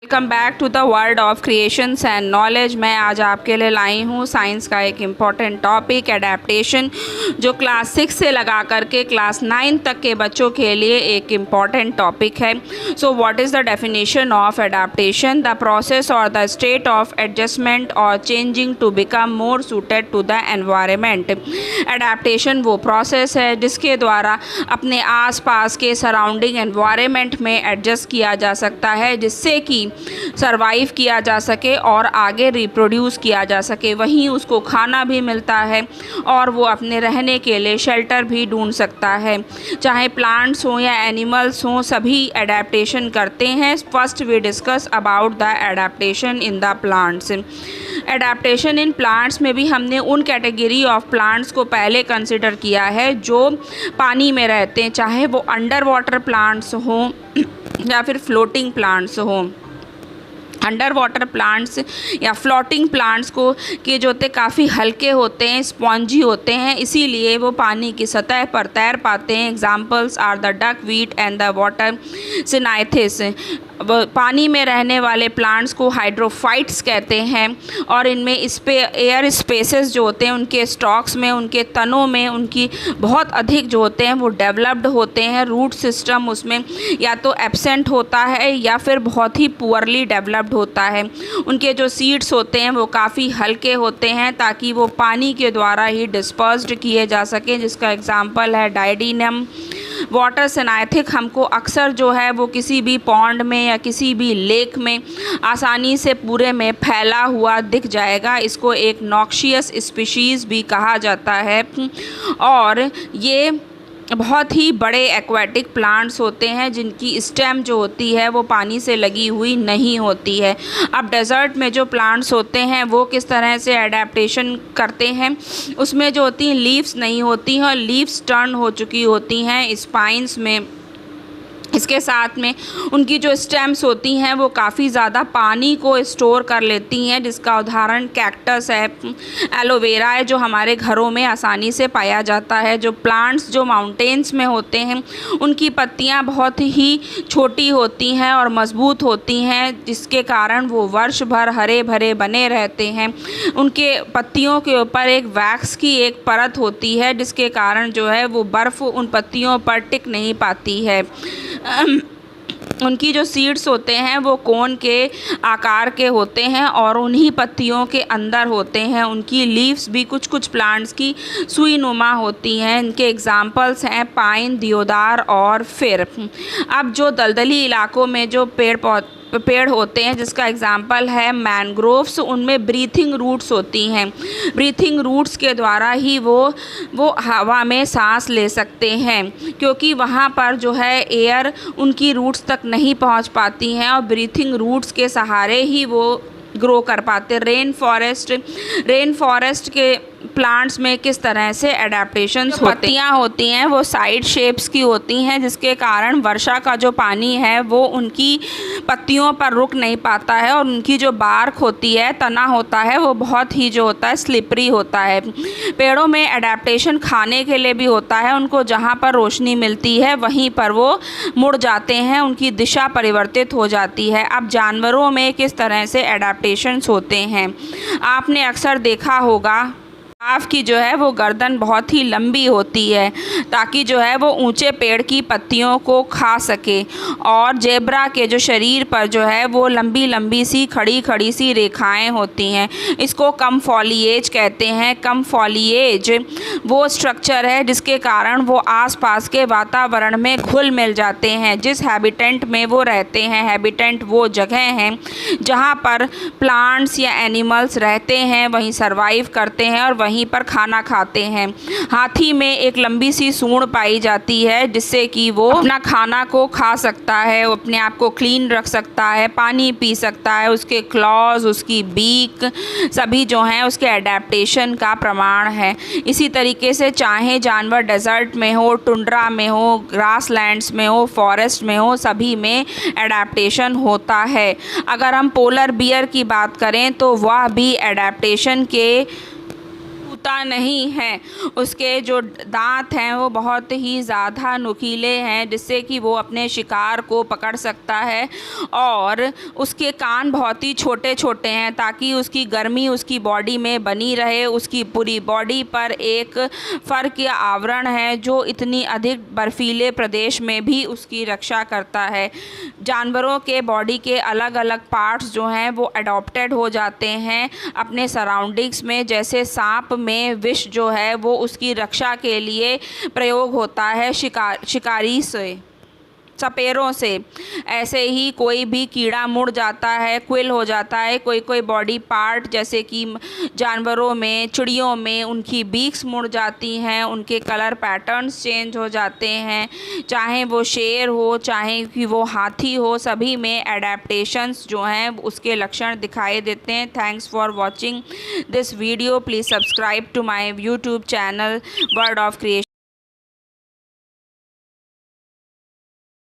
Welcome back to the world of creations and knowledge. मैं आज आपके लिए लाई हूँ साइंस का एक इम्पॉर्टेंट टॉपिक एडेप्टेशन, जो क्लास 6 से लगा करके क्लास 9 तक के बच्चों के लिए एक इम्पॉर्टेंट टॉपिक है। So what is the definition of adaptation? The process or the state of adjustment or changing to become more suited to the environment. Adaptation वो प्रोसेस है जिसके द्वारा अपने आसपास के सराउंडिंग एनवायरनमेंट में एडजस्ट किया जा सकता है, जिससे कि सरवाइव किया जा सके और आगे रिप्रोड्यूस किया जा सके। वहीं उसको खाना भी मिलता है और वो अपने रहने के लिए शेल्टर भी ढूंढ सकता है। चाहे प्लांट्स हों या एनिमल्स हों, सभी एडेप्टेशन करते हैं। First we discuss about the adaptation in the plants. Adaptation in plants में भी हमने उन कैटेगरी ऑफ प्लांट्स को पहले कंसिडर किया है जो पानी में रहते हैं, चाहे वो अंडर वाटर प्लांट्स हों या फिर फ्लोटिंग प्लांट्स हों। अंडर वाटर प्लांट्स या फ्लोटिंग प्लांट्स को के जो होते काफ़ी हल्के होते हैं, स्पॉन्जी होते हैं, इसीलिए वो पानी की सतह पर तैर पाते हैं। Examples are the duckweed and the water hyacinths. पानी में रहने वाले प्लांट्स को हाइड्रोफाइट्स कहते हैं और इनमें एयर स्पेसेस जो होते हैं उनके स्टॉक्स में, उनके तनों में उनकी बहुत अधिक जो होते हैं वो डेवलप्ड होते हैं। रूट सिस्टम उसमें या तो एब्सेंट होता है या फिर बहुत ही पुअरली डेवलप्ड होता है। उनके जो सीड्स होते हैं वो काफ़ी हल्के होते हैं ताकि वो पानी के द्वारा ही डिस्पर्स्ड किए जा सके, जिसका एग्जाम्पल है डायडिनम। वाटर सिनाइथिक हमको अक्सर जो है वो किसी भी पॉन्ड में या किसी भी लेक में आसानी से पूरे में फैला हुआ दिख जाएगा। इसको एक नॉक्शियस स्पीशीज़ भी कहा जाता है और ये बहुत ही बड़े एक्वाटिक प्लांट्स होते हैं जिनकी स्टेम जो होती है वो पानी से लगी हुई नहीं होती है। अब डेजर्ट में जो प्लांट्स होते हैं वो किस तरह से एडेप्टेशन करते हैं, उसमें जो होती हैं लीव्स नहीं होती हैं और लीव्स टर्न हो चुकी होती हैं स्पाइंस में। इसके साथ में उनकी जो स्टेम्स होती हैं वो काफ़ी ज़्यादा पानी को स्टोर कर लेती हैं, जिसका उदाहरण कैक्टस है, एलोवेरा है, जो हमारे घरों में आसानी से पाया जाता है। जो प्लांट्स जो माउंटेन्स में होते हैं उनकी पत्तियां बहुत ही छोटी होती हैं और मजबूत होती हैं, जिसके कारण वो वर्ष भर हरे भरे बने रहते हैं। उनके पत्तियों के ऊपर एक वैक्स की एक परत होती है, जिसके कारण जो है वो बर्फ़ उन पत्तियों पर टिक नहीं पाती है। उनकी जो सीड्स होते हैं वो कोन के आकार के होते हैं और उन्हीं पत्तियों के अंदर होते हैं। उनकी लीव्स भी कुछ कुछ प्लांट्स की सुई नुमा होती हैं। इनके एग्जाम्पल्स हैं पाइन, दियोदार और फिर। अब जो दलदली इलाकों में जो पेड़ होते हैं, जिसका एग्जाम्पल है मैनग्रोव्स, उनमें ब्रीथिंग रूट्स होती हैं। ब्रीथिंग रूट्स के द्वारा ही वो हवा में सांस ले सकते हैं, क्योंकि वहाँ पर जो है एयर उनकी रूट्स तक नहीं पहुँच पाती हैं और ब्रीथिंग रूट्स के सहारे ही वो ग्रो कर पाते। रेन फॉरेस्ट के प्लांट्स में किस तरह से एडेप्टेशन पत्तियाँ होती हैं वो साइड शेप्स की होती हैं, जिसके कारण वर्षा का जो पानी है वो उनकी पत्तियों पर रुक नहीं पाता है और उनकी जो बार्क होती है, तना होता है, वो बहुत ही जो होता है स्लिपरी होता है। पेड़ों में एडेप्टेशन खाने के लिए भी होता है। उनको जहाँ पर रोशनी मिलती है वहीं पर वो मुड़ जाते हैं, उनकी दिशा परिवर्तित हो जाती है। अब जानवरों में किस तरह से एडेप्टेशंस होते हैं, आपने अक्सर देखा होगा जिराफ की जो है वो गर्दन बहुत ही लंबी होती है ताकि जो है वो ऊंचे पेड़ की पत्तियों को खा सके, और जेब्रा के जो शरीर पर जो है वो लंबी लंबी सी खड़ी खड़ी सी रेखाएं होती हैं। इसको कम फॉलिएज कहते हैं। कम फॉलिएज वो स्ट्रक्चर है जिसके कारण वो आसपास के वातावरण में घुल मिल जाते हैं। जिस हैबिटेंट में वो रहते हैं, हैबिटेंट वो जगह हैं जहाँ पर प्लांट्स या एनिमल्स रहते हैं, वहीं सर्वाइव करते हैं और वहीं पर खाना खाते हैं। हाथी में एक लंबी सी सूंड पाई जाती है जिससे कि वो अपना खाना को खा सकता है, वो अपने आप को क्लीन रख सकता है, पानी पी सकता है। उसके क्लॉज, उसकी बीक सभी जो हैं उसके एडेप्टेशन का प्रमाण है। इसी तरीके से चाहे जानवर डेजर्ट में हो, टुंड्रा में हो, ग्रासलैंड्स में हो, फॉरेस्ट में हो, सभी में एडेप्टेशन होता है। अगर हम पोलर बियर की बात करें तो वह भी एडेप्टेशन के टूटता नहीं है। उसके जो दांत हैं वो बहुत ही ज़्यादा नुकीले हैं, जिससे कि वो अपने शिकार को पकड़ सकता है। और उसके कान बहुत ही छोटे छोटे हैं ताकि उसकी गर्मी उसकी बॉडी में बनी रहे। उसकी पूरी बॉडी पर एक फर का आवरण है जो इतनी अधिक बर्फीले प्रदेश में भी उसकी रक्षा करता है। जानवरों के बॉडी के अलग अलग पार्ट्स जो हैं वो अडॉप्टेड हो जाते हैं अपने सराउंडिंग्स में। जैसे सांप में विष जो है वो उसकी रक्षा के लिए प्रयोग होता है शिकारी से, सपेरों से। ऐसे ही कोई भी कीड़ा मुड़ जाता है, क्विल हो जाता है। कोई कोई बॉडी पार्ट जैसे कि जानवरों में, चिड़ियों में उनकी बीक्स मुड़ जाती हैं, उनके कलर पैटर्न्स चेंज हो जाते हैं। चाहे वो शेर हो, चाहे कि वो हाथी हो, सभी में एडेप्टेशंस जो हैं उसके लक्षण दिखाई देते हैं। Thanks for watching this video. Please subscribe to my YouTube channel world of creation.